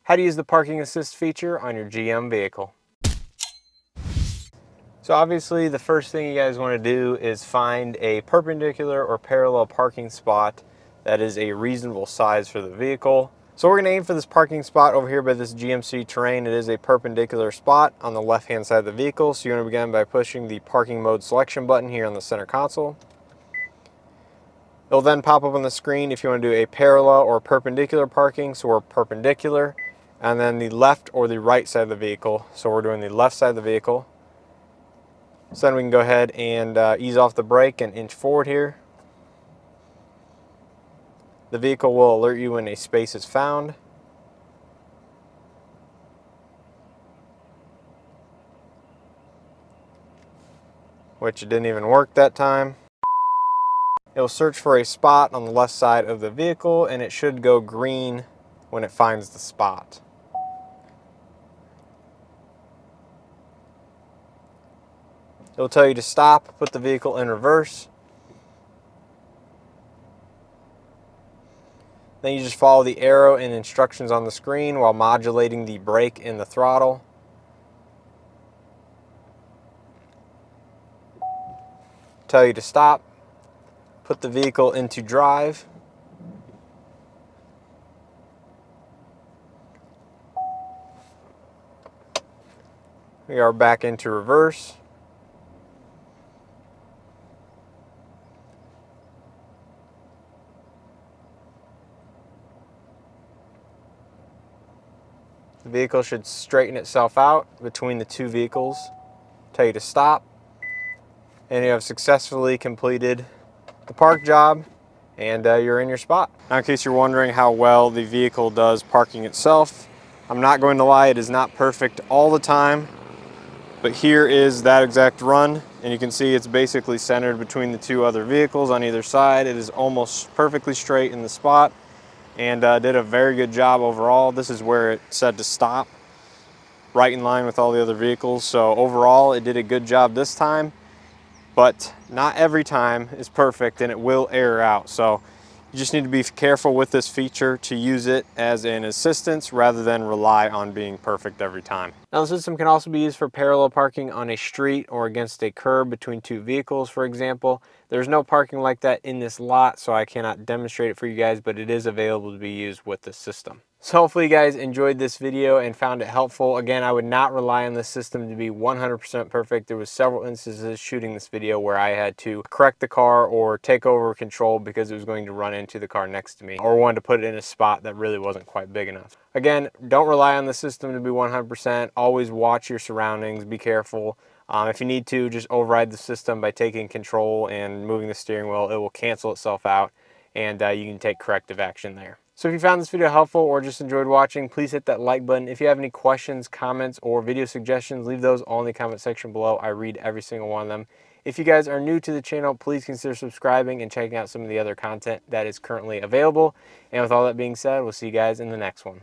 How to use the parking assist feature on your GM vehicle. So obviously the first thing you guys want to do is find a perpendicular or parallel parking spot that is a reasonable size for the vehicle. So we're going to aim for this parking spot over here by this GMC Terrain. It is a perpendicular spot on the left hand side of the vehicle. So you're going to begin by pushing the parking mode selection button here on the center console. It'll then pop up on the screen if you want to do a parallel or perpendicular parking. So we're perpendicular, and then the left or the right side of the vehicle. So we're doing the left side of the vehicle. So then we can go ahead and ease off the brake and inch forward here. The vehicle will alert you when a space is found. Which it didn't even work that time. It will search for a spot on the left side of the vehicle, and it should go green when it finds the spot. It will tell you to stop, put the vehicle in reverse. Then you just follow the arrow and instructions on the screen while modulating the brake and the throttle. Tell you to stop, put the vehicle into drive. We are back into reverse. The vehicle should straighten itself out between the two vehicles. Tell you to stop. And you have successfully completed the park job, and you're in your spot. Now, in case you're wondering how well the vehicle does parking itself, I'm not going to lie, it is not perfect all the time, but here is that exact run, and you can see it's basically centered between the two other vehicles on either side. It is almost perfectly straight in the spot, and did a very good job overall. This is where it said to stop, right in line with all the other vehicles. So overall, it did a good job this time. But not every time is perfect, and it will error out. So you just need to be careful with this feature to use it as an assistance rather than rely on being perfect every time. Now, the system can also be used for parallel parking on a street or against a curb between two vehicles, for example. There's no parking like that in this lot, so I cannot demonstrate it for you guys, but it is available to be used with this system. So hopefully you guys enjoyed this video and found it helpful. Again, I would not rely on this system to be 100% perfect. There was several instances shooting this video where I had to correct the car or take over control because it was going to run into the car next to me, or wanted to put it in a spot that really wasn't quite big enough. Again, don't rely on the system to be 100%. Always watch your surroundings, be careful. If you need to, just override the system by taking control and moving the steering wheel. It will cancel itself out, and you can take corrective action there. So if you found this video helpful or just enjoyed watching, please hit that like button. If you have any questions, comments, or video suggestions, leave those all in the comment section below. I read every single one of them. If you guys are new to the channel, please consider subscribing and checking out some of the other content that is currently available. And with all that being said, we'll see you guys in the next one.